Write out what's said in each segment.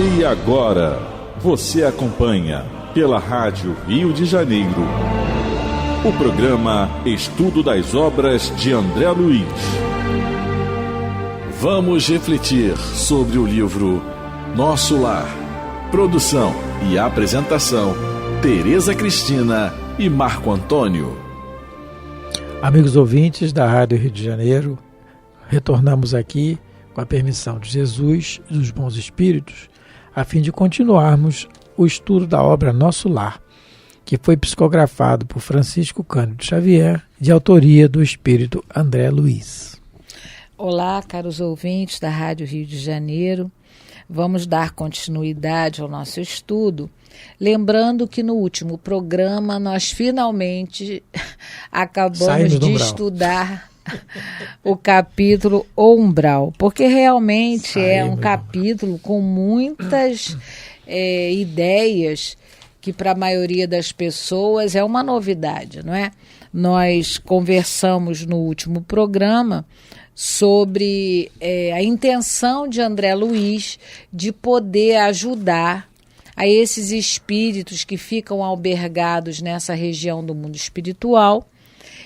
E agora, você acompanha pela Rádio Rio de Janeiro o programa Estudo das Obras de André Luiz. Vamos refletir sobre o livro Nosso Lar. Produção e apresentação, Tereza Cristina e Marco Antônio. Amigos ouvintes da Rádio Rio de Janeiro, retornamos aqui com a permissão de Jesus e dos bons espíritos, a fim de continuarmos o estudo da obra Nosso Lar, que foi psicografado por Francisco Cândido Xavier, de autoria do espírito André Luiz. Olá, caros ouvintes da Rádio Rio de Janeiro. Vamos dar continuidade ao nosso estudo, lembrando que no último programa nós finalmente acabamos de estudar o capítulo O Umbral, porque realmente é um capítulo com muitas ideias que para a maioria das pessoas é uma novidade, não é? Nós conversamos no último programa sobre a intenção de André Luiz de poder ajudar a esses espíritos que ficam albergados nessa região do mundo espiritual.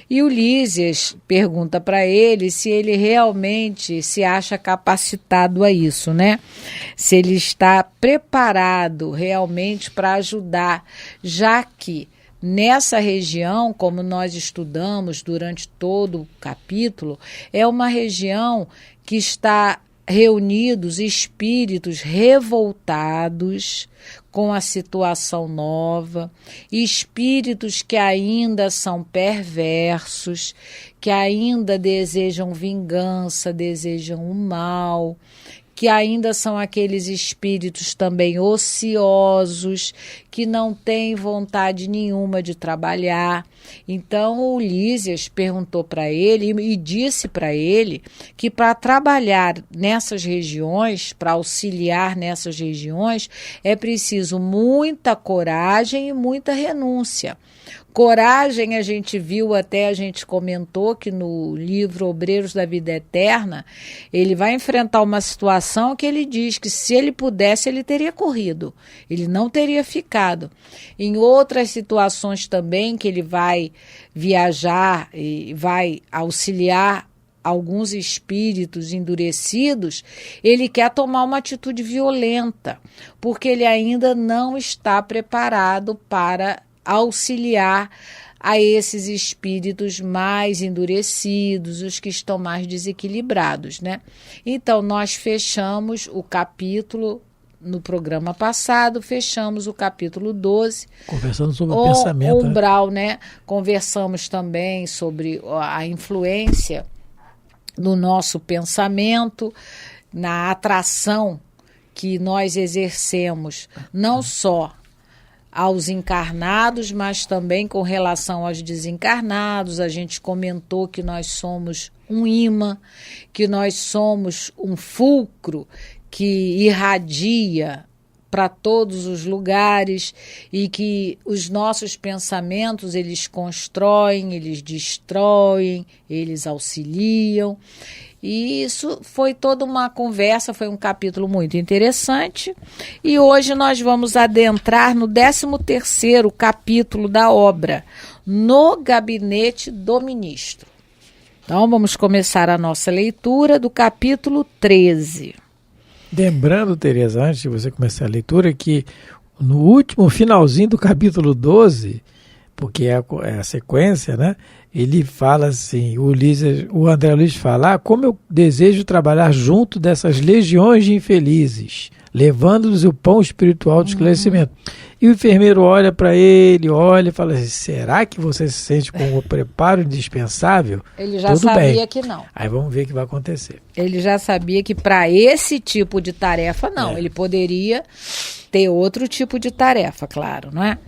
E o Lísias pergunta para ele se ele realmente se acha capacitado a isso, né? Se ele está preparado realmente para ajudar, já que nessa região, como nós estudamos durante todo o capítulo, é uma região que está reunidos espíritos revoltados com a situação nova, espíritos que ainda são perversos, que ainda desejam vingança, desejam o mal, que ainda são aqueles espíritos também ociosos, que não têm vontade nenhuma de trabalhar. Então o Lísias perguntou para ele e disse para ele que para trabalhar nessas regiões, para auxiliar nessas regiões, é preciso muita coragem e muita renúncia. Coragem, a gente viu, até a gente comentou que no livro Obreiros da Vida Eterna, ele vai enfrentar uma situação que ele diz que se ele pudesse, ele teria corrido, ele não teria ficado. Em outras situações também que ele vai viajar e vai auxiliar alguns espíritos endurecidos, ele quer tomar uma atitude violenta, porque ele ainda não está preparado para auxiliar a esses espíritos mais endurecidos, os que estão mais desequilibrados, né? Então, nós fechamos o capítulo, no programa passado, fechamos o capítulo 12. Conversando sobre o pensamento. O umbral, né? Conversamos também sobre a influência do nosso pensamento, na atração que nós exercemos, não só aos encarnados, mas também com relação aos desencarnados. A gente comentou que nós somos um imã, que nós somos um fulcro que irradia para todos os lugares e que os nossos pensamentos, eles constroem, eles destroem, eles auxiliam. E isso foi toda uma conversa, foi um capítulo muito interessante. E hoje nós vamos adentrar no 13º capítulo da obra, No Gabinete do Ministro. Então vamos começar a nossa leitura do capítulo 13. Lembrando, Tereza, antes de você começar a leitura, que no último finalzinho do capítulo 12, porque é a sequência, né? Ele fala assim, o André Luiz fala, como eu desejo trabalhar junto dessas legiões de infelizes, levando-lhes o pão espiritual do esclarecimento. E o enfermeiro olha para ele, olha e fala assim, será que você se sente com o preparo indispensável? Ele já Tudo sabia bem. que não. Aí vamos ver o que vai acontecer. Ele já sabia que para esse tipo de tarefa, não. Ele poderia ter outro tipo de tarefa, claro, não é?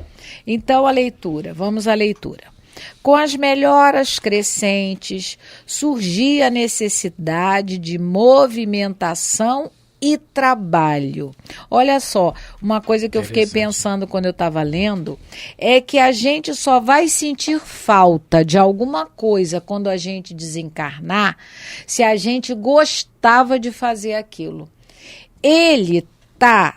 Então, a leitura. Vamos à leitura. Com as melhoras crescentes, surgia a necessidade de movimentação e trabalho. Olha só, uma coisa que eu fiquei pensando quando eu estava lendo é que a gente só vai sentir falta de alguma coisa quando a gente desencarnar se a gente gostava de fazer aquilo. Ele está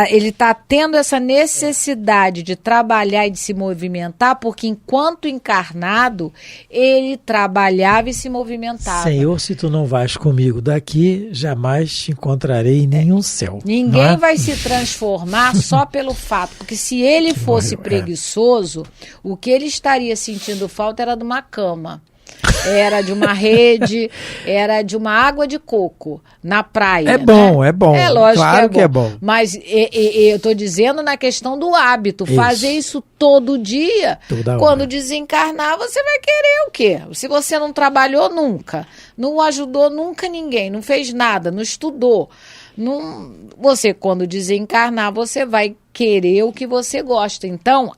ele está tendo essa necessidade de trabalhar e de se movimentar, porque enquanto encarnado, ele trabalhava e se movimentava. Senhor, se tu não vais comigo daqui, jamais te encontrarei em nenhum céu. Ninguém vai se transformar só pelo fato, porque se ele fosse preguiçoso, o que ele estaria sentindo falta era de uma cama. Era de uma rede, era de uma água de coco na praia. É bom, né? É bom. É lógico, claro que é bom. Mas eu estou dizendo na questão do hábito. Isso. Fazer isso todo dia. Quando desencarnar, você vai querer o quê? Se você não trabalhou nunca, não ajudou nunca ninguém, não fez nada, não estudou. Você, quando desencarnar, você vai querer o que você gosta. Então,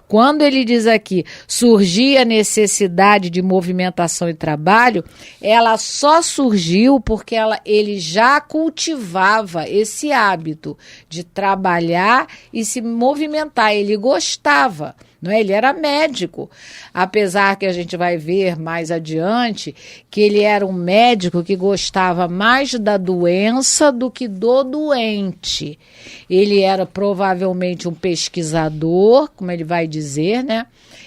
quando ele diz aqui, surgia a necessidade de movimentação e trabalho, ela só surgiu porque ele já cultivava esse hábito de trabalhar e se movimentar. Ele gostava. Não é? Ele era médico, apesar que a gente vai ver mais adiante que ele era um médico que gostava mais da doença do que do doente. Ele era provavelmente um pesquisador, como ele vai dizer, né?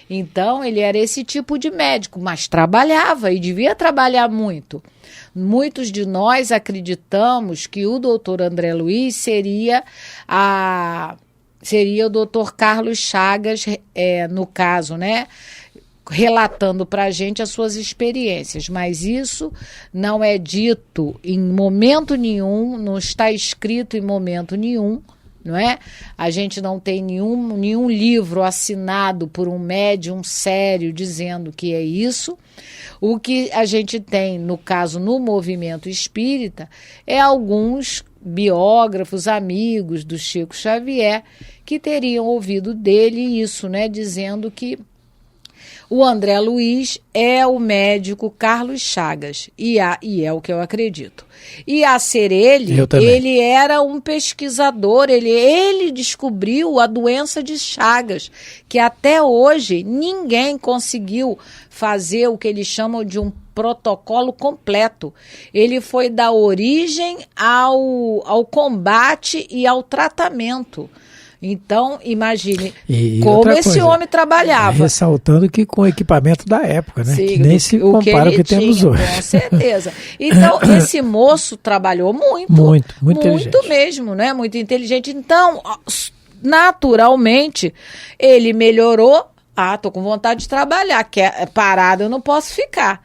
Então, ele era esse tipo de médico, mas trabalhava e devia trabalhar muito. Muitos de nós acreditamos que o doutor André Luiz seria o doutor Carlos Chagas, no caso, né? Relatando para a gente as suas experiências, mas isso não é dito em momento nenhum, não está escrito em momento nenhum, não é? A gente não tem nenhum livro assinado por um médium sério dizendo que é isso. O que a gente tem, no caso, no movimento espírita, é alguns biógrafos, amigos do Chico Xavier, que teriam ouvido dele isso, né? Dizendo que o André Luiz é o médico Carlos Chagas, e é o que eu acredito. E a ser ele era um pesquisador, ele descobriu a doença de Chagas, que até hoje ninguém conseguiu fazer o que eles chamam de um protocolo completo. Ele foi da origem ao combate e ao tratamento. Então, imagine como esse homem trabalhava. Ressaltando que com o equipamento da época, né? Sim, que nem se compara o que temos hoje. Com certeza. Então, esse moço trabalhou muito. Muito inteligente. Muito mesmo, né? Muito inteligente. Então, naturalmente, ele melhorou. Tô com vontade de trabalhar. Parado eu não posso ficar.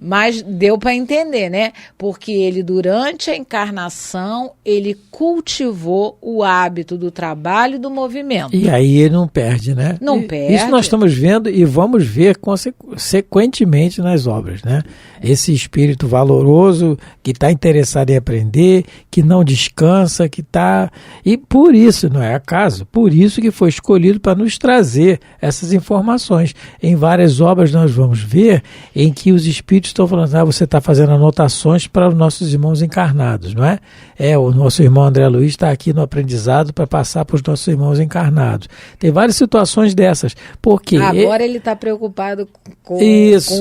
Mas deu para entender, né? Porque ele, durante a encarnação, ele cultivou o hábito do trabalho e do movimento. E aí ele não perde, né? Não perde. Isso nós estamos vendo e vamos ver consequentemente nas obras, né? Esse espírito valoroso que está interessado em aprender, que não descansa, que está... E por isso, não é acaso, por isso que foi escolhido para nos trazer essas informações. Em várias obras nós vamos ver em que os espíritos estão falando, você está fazendo anotações para os nossos irmãos encarnados, não é? O nosso irmão André Luiz está aqui no aprendizado para passar para os nossos irmãos encarnados. Tem várias situações dessas. Porque agora ele está preocupado com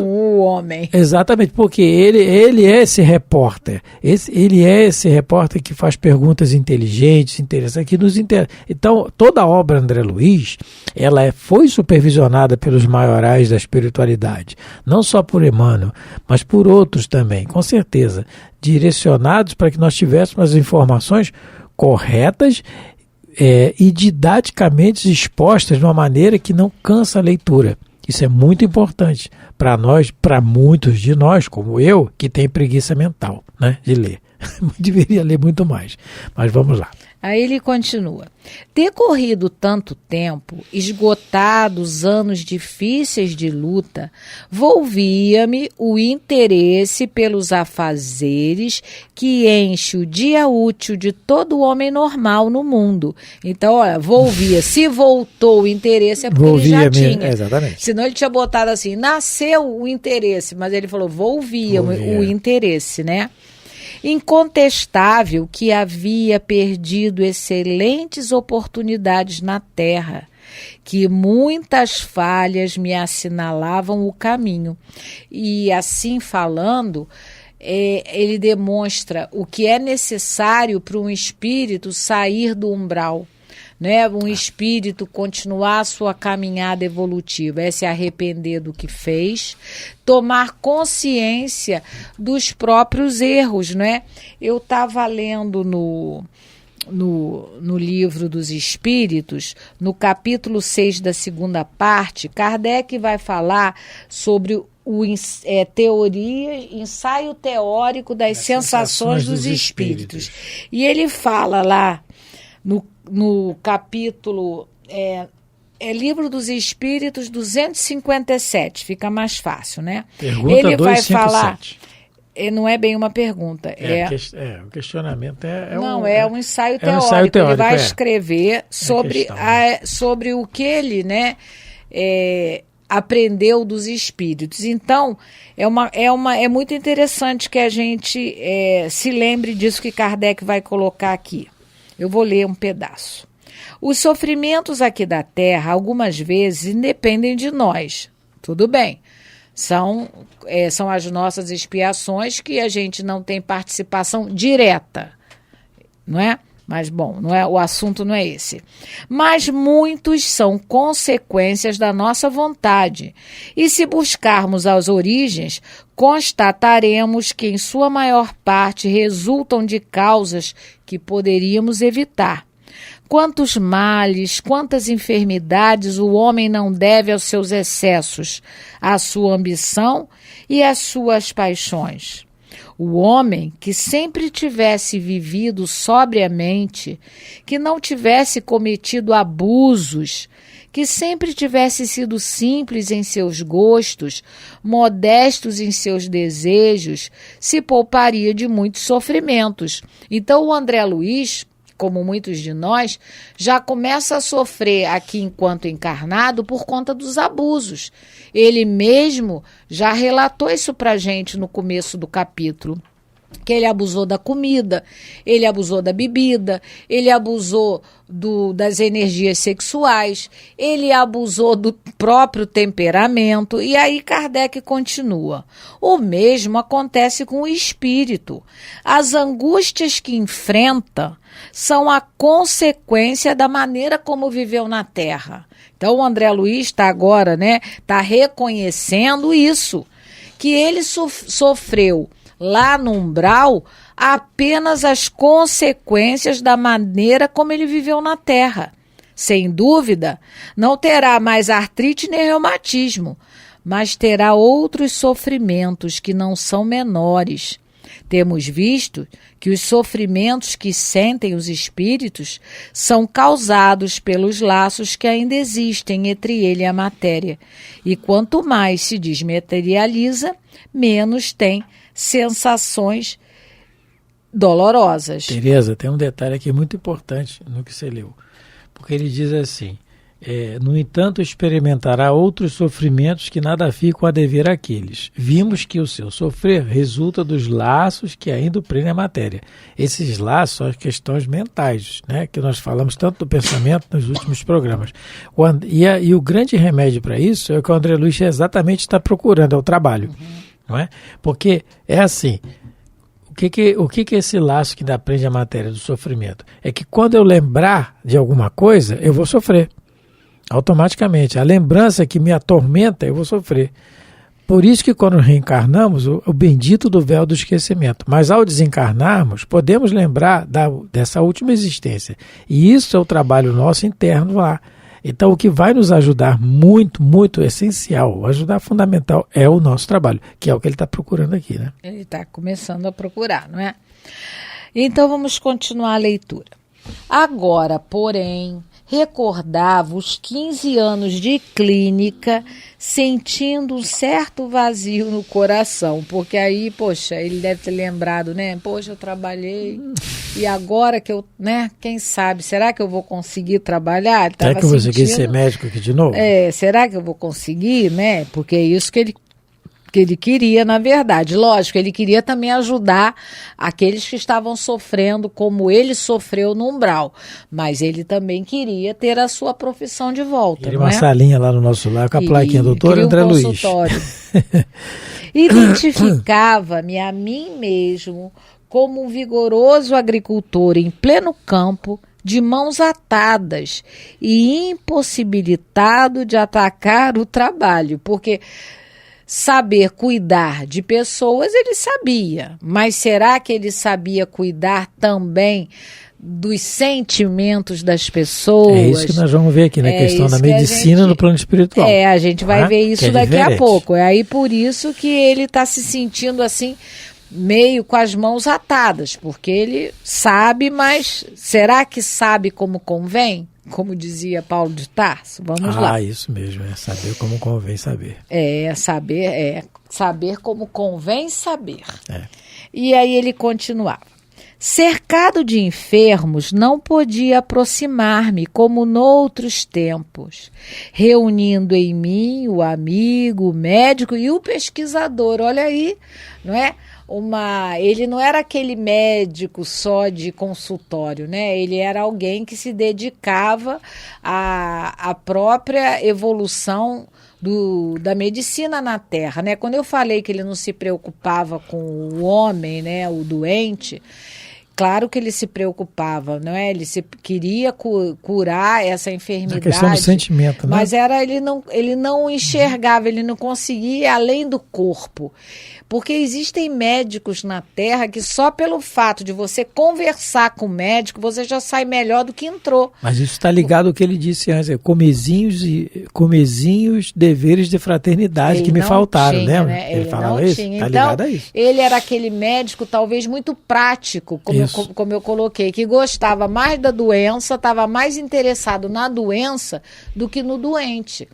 o homem. Exatamente, porque ele é esse repórter. Ele é esse repórter que faz perguntas inteligentes, interessantes, que nos interessa. Então, toda a obra André Luiz, ela foi supervisionada pelos maiorais da espiritualidade. Não só por Emmanuel, mas por outros também, com certeza, direcionados para que nós tivéssemos as informações corretas e didaticamente expostas de uma maneira que não cansa a leitura. Isso é muito importante para nós, para muitos de nós, como eu, que tem preguiça mental, né, de ler. Deveria ler muito mais, mas vamos lá. Aí ele continua. Decorrido tanto tempo, esgotados anos difíceis de luta, volvia-me o interesse pelos afazeres que enche o dia útil de todo homem normal no mundo. Então, olha, se voltou o interesse é porque ele já tinha. Exatamente. Senão ele tinha botado assim, nasceu o interesse, mas ele falou, volvia-me o interesse, né? Incontestável que havia perdido excelentes oportunidades na terra, que muitas falhas me assinalavam o caminho. E assim falando, ele demonstra o que é necessário para um espírito sair do umbral, né? Um espírito continuar a sua caminhada evolutiva, é se arrepender do que fez, tomar consciência dos próprios erros, né? Eu estava lendo no livro dos Espíritos, no capítulo 6 da segunda parte, Kardec vai falar sobre ensaio teórico das sensações dos espíritos. E ele fala lá no capítulo Livro dos Espíritos 257, fica mais fácil, né? Pergunta ele 257. vai falar, não é bem uma pergunta, o questionamento um ensaio teórico. Um ensaio teórico. Ele vai escrever sobre o que ele, né, aprendeu dos espíritos. Então, é muito interessante que a gente se lembre disso que Kardec vai colocar aqui. Eu vou ler um pedaço. Os sofrimentos aqui da Terra, algumas vezes, independem de nós. Tudo bem. São as nossas expiações que a gente não tem participação direta, não é? Mas, bom, o assunto não é esse. Mas muitos são consequências da nossa vontade. E se buscarmos as origens, constataremos que, em sua maior parte, resultam de causas que poderíamos evitar. Quantos males, quantas enfermidades o homem não deve aos seus excessos, à sua ambição e às suas paixões. O homem que sempre tivesse vivido sobriamente, que não tivesse cometido abusos, que sempre tivesse sido simples em seus gostos, modestos em seus desejos, se pouparia de muitos sofrimentos. Então o André Luiz, como muitos de nós, já começa a sofrer aqui enquanto encarnado por conta dos abusos. Ele mesmo já relatou isso para a gente no começo do capítulo, que ele abusou da comida, ele abusou da bebida, ele abusou das energias sexuais, ele abusou do próprio temperamento, e aí Kardec continua. O mesmo acontece com o espírito. As angústias que enfrenta são a consequência da maneira como viveu na Terra. Então o André Luiz está agora, né, está reconhecendo isso, que ele sofreu lá no umbral apenas as consequências da maneira como ele viveu na Terra. Sem dúvida, não terá mais artrite nem reumatismo, mas terá outros sofrimentos que não são menores. Temos visto que os sofrimentos que sentem os espíritos são causados pelos laços que ainda existem entre ele e a matéria. E quanto mais se desmaterializa, menos tem sensações dolorosas. Tereza, tem um detalhe aqui muito importante no que você leu. Porque ele diz assim: no entanto, experimentará outros sofrimentos que nada ficam a dever àqueles. Vimos que o seu sofrer resulta dos laços que ainda o prendem à matéria. Esses laços são as questões mentais, né, que nós falamos tanto do pensamento nos últimos programas. E o grande remédio para isso é o que o André Luiz exatamente está procurando, é o trabalho. Não é? Porque é assim, o que é esse laço que dá prende a matéria do sofrimento? É que quando eu lembrar de alguma coisa, eu vou sofrer. Automaticamente. A lembrança que me atormenta, eu vou sofrer. Por isso que quando reencarnamos, o bendito do véu do esquecimento. Mas ao desencarnarmos, podemos lembrar dessa última existência. E isso é o trabalho nosso interno lá. Então, o que vai nos ajudar muito, muito essencial, ajudar fundamental, é o nosso trabalho, que é o que ele está procurando aqui, né? Ele está começando a procurar, não é? Então, vamos continuar a leitura. Agora, porém, recordava os 15 anos de clínica, sentindo um certo vazio no coração, porque aí, poxa, ele deve ter lembrado, né? Poxa, eu trabalhei e agora que eu, né? Quem sabe, será que eu vou conseguir trabalhar? Será que eu vou conseguir ser médico aqui de novo? Será que eu vou conseguir, né? Porque é isso que ele que ele queria, na verdade. Lógico, ele queria também ajudar aqueles que estavam sofrendo como ele sofreu no umbral. Mas ele também queria ter a sua profissão de volta. Queria uma salinha lá no nosso lar com a plaquinha, doutor André Luiz. Identificava-me a mim mesmo como um vigoroso agricultor em pleno campo, de mãos atadas e impossibilitado de atacar o trabalho, porque saber cuidar de pessoas ele sabia, mas será que ele sabia cuidar também dos sentimentos das pessoas? É isso que nós vamos ver aqui na questão da medicina no plano espiritual. A gente vai ver isso daqui a pouco. É aí por isso que ele está se sentindo assim, meio com as mãos atadas, porque ele sabe, mas será que sabe como convém? Como dizia Paulo de Tarso, vamos lá. Ah, isso mesmo, é saber como convém saber. Saber como convém saber. E aí ele continuava. Cercado de enfermos, não podia aproximar-me como noutros tempos, reunindo em mim o amigo, o médico e o pesquisador. Olha aí, não é? Ele não era aquele médico só de consultório, né? Ele era alguém que se dedicava à própria evolução da medicina na Terra, né? Quando eu falei que ele não se preocupava com o homem, né, o doente, claro que ele se preocupava, não é? Ele queria curar essa enfermidade. A questão do sentimento, né? Mas ele não enxergava, ele não conseguia ir além do corpo. Porque existem médicos na Terra que só pelo fato de você conversar com o médico, você já sai melhor do que entrou. Mas isso está ligado ao que ele disse antes, comezinhos deveres de fraternidade que me faltaram, tinha, lembra? Né? Ele falava isso? Está então, ligado a isso. Ele era aquele médico talvez muito prático, como eu coloquei, que gostava mais da doença, estava mais interessado na doença do que no doente.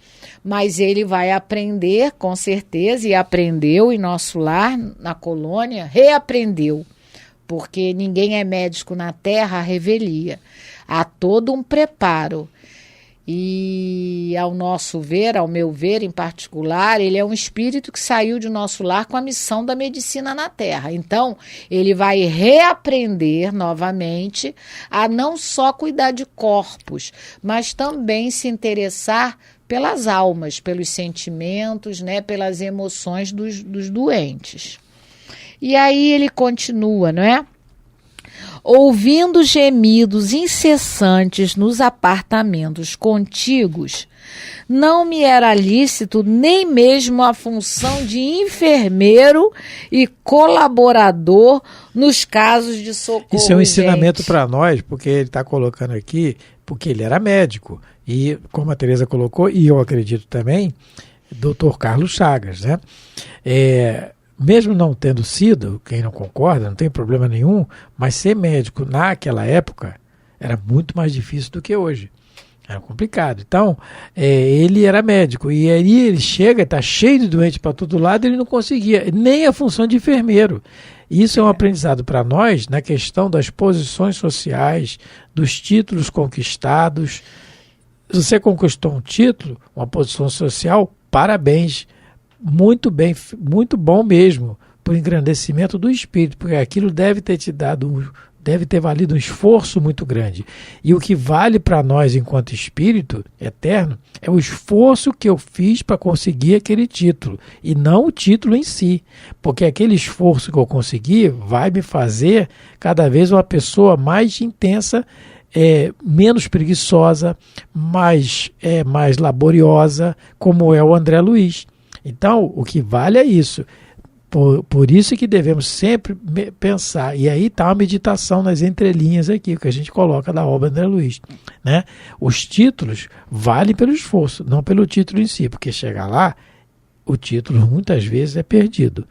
Mas ele vai aprender, com certeza, e aprendeu em nosso lar, na colônia, reaprendeu, porque ninguém é médico na Terra à revelia. Há todo um preparo. E ao meu ver em particular, ele é um espírito que saiu de nosso lar com a missão da medicina na Terra. Então, ele vai reaprender novamente a não só cuidar de corpos, mas também se interessar pelas almas, pelos sentimentos, né, pelas emoções dos doentes. E aí ele continua, não é? Ouvindo gemidos incessantes nos apartamentos contíguos, não me era lícito nem mesmo a função de enfermeiro e colaborador nos casos de socorro. Isso é um ensinamento para nós, porque ele está colocando aqui, porque ele era médico. E, como a Tereza colocou, e eu acredito também, Dr. Carlos Chagas, né? Mesmo não tendo sido, quem não concorda, não tem problema nenhum, mas ser médico naquela época era muito mais difícil do que hoje. Era complicado. Então, ele era médico, e aí ele chega, está cheio de doente para todo lado, ele não conseguia, nem a função de enfermeiro. Isso é um aprendizado para nós na questão das posições sociais, dos títulos conquistados. Se você conquistou um título, uma posição social, parabéns, muito bem, muito bom mesmo, por engrandecimento do espírito, porque aquilo deve ter valido um esforço muito grande. E o que vale para nós enquanto espírito eterno é o esforço que eu fiz para conseguir aquele título, e não o título em si, porque aquele esforço que eu consegui vai me fazer cada vez uma pessoa mais intensa, menos preguiçosa, mais laboriosa, como é o André Luiz. Então, o que vale é isso. Por isso que devemos sempre pensar, e aí está uma meditação nas entrelinhas aqui, que a gente coloca da obra André Luiz, né? Os títulos valem pelo esforço, não pelo título em si, porque chegar lá, o título muitas vezes é perdido.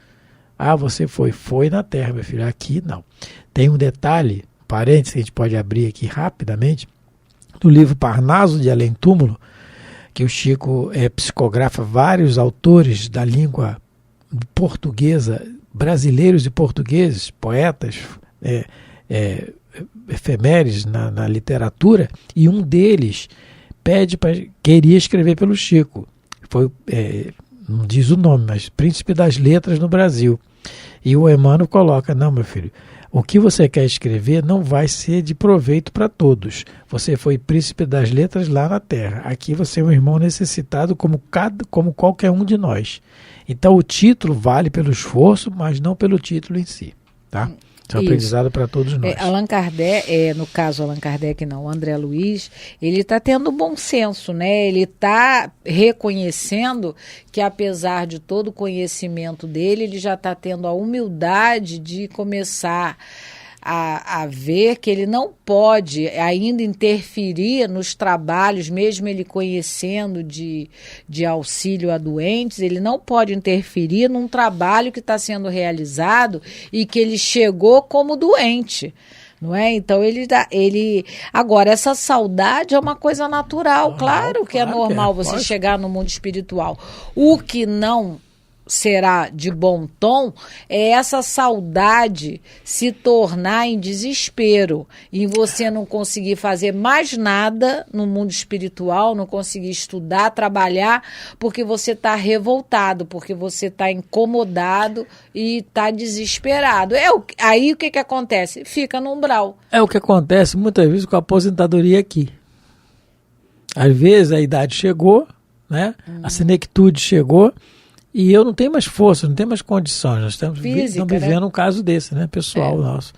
Ah, você foi na Terra, meu filho, aqui não. Tem um detalhe, parênteses, que a gente pode abrir aqui rapidamente, do livro Parnaso de Além Túmulo, que o Chico psicografa vários autores da língua portuguesa, brasileiros e portugueses, poetas, efemérides na literatura, e um deles queria escrever pelo Chico. não diz o nome, mas príncipe das letras no Brasil. E o Emmanuel coloca, não, meu filho, o que você quer escrever não vai ser de proveito para todos. Você foi príncipe das letras lá na Terra. Aqui você é um irmão necessitado como qualquer um de nós. Então o título vale pelo esforço, mas não pelo título em si. Tá? Isso é um aprendizado para todos nós. Allan Kardec, no caso Allan Kardec não, o André Luiz, ele está tendo bom senso, né? Ele está reconhecendo que apesar de todo o conhecimento dele, ele já está tendo a humildade de começar a ver que ele não pode ainda interferir nos trabalhos, mesmo ele conhecendo de auxílio a doentes, ele não pode interferir num trabalho que está sendo realizado e que ele chegou como doente. Não é? Então agora essa saudade é uma coisa natural, claro que é normal você chegar no mundo espiritual. O que não será de bom tom é essa saudade se tornar em desespero, em você não conseguir fazer mais nada no mundo espiritual, não conseguir estudar, trabalhar, porque você está revoltado, porque você está incomodado e está desesperado. Aí o que acontece? Fica no umbral. É o que acontece muitas vezes com a aposentadoria aqui. Às vezes a idade chegou, né? A senectude chegou, e eu não tenho mais força, não tenho mais condições. Nós estamos vivendo um caso desse, né, pessoal nosso.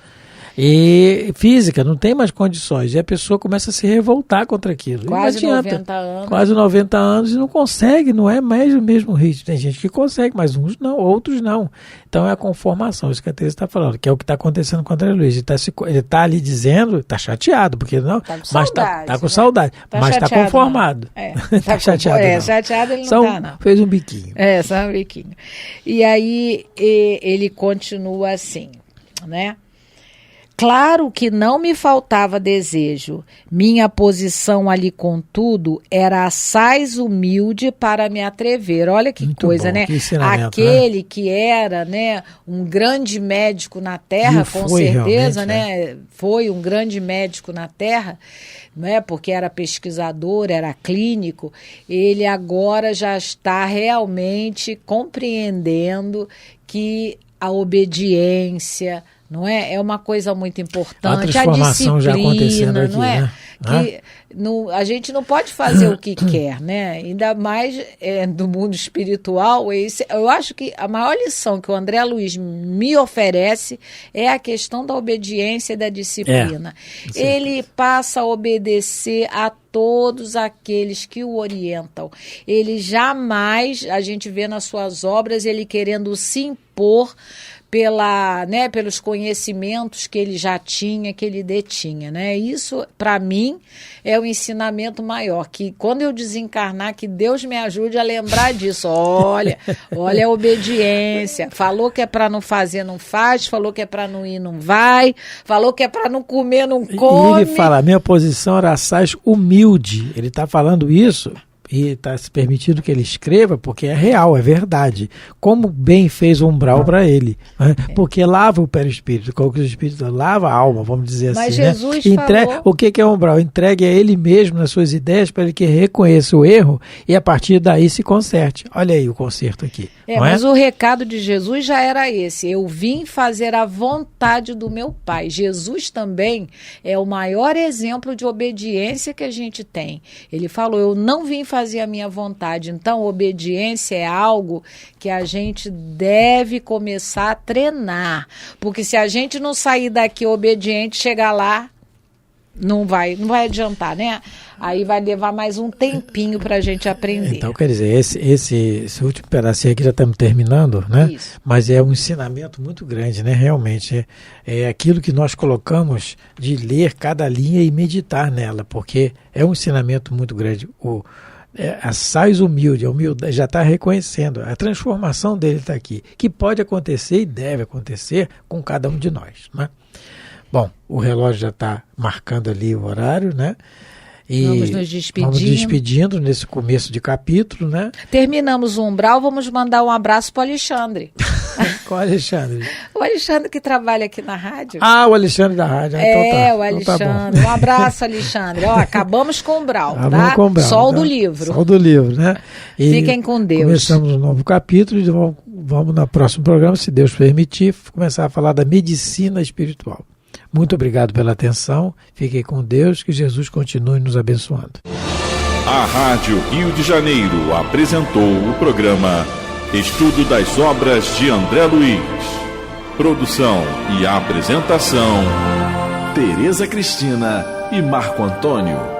E física, não tem mais condições. E a pessoa começa a se revoltar contra aquilo. Quase 90 anos. Quase 90 anos e não consegue, não é mais o mesmo ritmo. Tem gente que consegue, mas uns não, outros não. Então é a conformação, isso que a Teresa está falando, que é o que está acontecendo com o André Luiz. Ele está ali dizendo, está chateado, porque não, tá com mas está com saudade, mas está conformado. Está chateado. Chateado ele não está, não. Fez um biquinho. Só um biquinho. E aí ele continua assim, né? Claro que não me faltava desejo. Minha posição ali, contudo, era assaz humilde para me atrever. Olha que muito coisa, bom, né? Que aquele, né, que era, né, um grande médico na Terra, com certeza, né? Foi um grande médico na Terra, né? Porque era pesquisador, era clínico. Ele agora já está realmente compreendendo que a obediência, não é? É uma coisa muito importante. A disciplina, já acontecendo aqui, não é? Né? Que a gente não pode fazer o que quer, né? Ainda mais do mundo espiritual. Eu acho que a maior lição que o André Luiz me oferece é a questão da obediência e da disciplina. Ele passa a obedecer a todos aqueles que o orientam. Ele jamais, a gente vê nas suas obras, ele querendo se impor pelos conhecimentos que ele já tinha, que ele detinha, né? Isso, para mim, é o ensinamento maior, que quando eu desencarnar, que Deus me ajude a lembrar disso. Olha a obediência. Falou que é para não fazer, não faz. Falou que é para não ir, não vai. Falou que é para não comer, não come. E ele fala, minha posição era assaz humilde. Ele está falando isso e está se permitindo que ele escreva porque é real, é verdade. Como bem fez o umbral para ele, né? Porque lava o perispírito, o espírito lava a alma, vamos dizer assim. Mas Jesus falou... O que é umbral? Entregue a ele mesmo nas suas ideias para ele que reconheça o erro e a partir daí se conserte. Olha aí o conserto aqui. Mas o recado de Jesus já era esse: eu vim fazer a vontade do meu Pai. Jesus também é o maior exemplo de obediência que a gente tem. Ele falou, eu não vim fazer a minha vontade. Então, obediência é algo que a gente deve começar a treinar. Porque se a gente não sair daqui obediente, chegar lá, não vai adiantar, né? Aí vai levar mais um tempinho para a gente aprender. Então, quer dizer, esse último pedacinho aqui já estamos terminando, né? Isso. Mas é um ensinamento muito grande, né? Realmente, é aquilo que nós colocamos de ler cada linha e meditar nela, porque é um ensinamento muito grande. Assaz humilde, a humildade já está reconhecendo, a transformação dele está aqui, que pode acontecer e deve acontecer com cada um de nós, né? Bom, o relógio já está marcando ali o horário, né? E vamos nos despedindo. Vamos despedindo nesse começo de capítulo, né? Terminamos o umbral, vamos mandar um abraço para o Alexandre. Qual Alexandre? O Alexandre que trabalha aqui na rádio. O Alexandre da rádio. O Alexandre. Um abraço, Alexandre. Acabamos com o Brau, tá? Com o Brau, Sol do livro. Sol do livro, né? E fiquem com Deus. Começamos um novo capítulo e vamos no próximo programa, se Deus permitir, começar a falar da medicina espiritual. Muito obrigado pela atenção. Fiquem com Deus, que Jesus continue nos abençoando. A Rádio Rio de Janeiro apresentou o programa Estudo das Obras de André Luiz. Produção e apresentação, Tereza Cristina e Marco Antônio.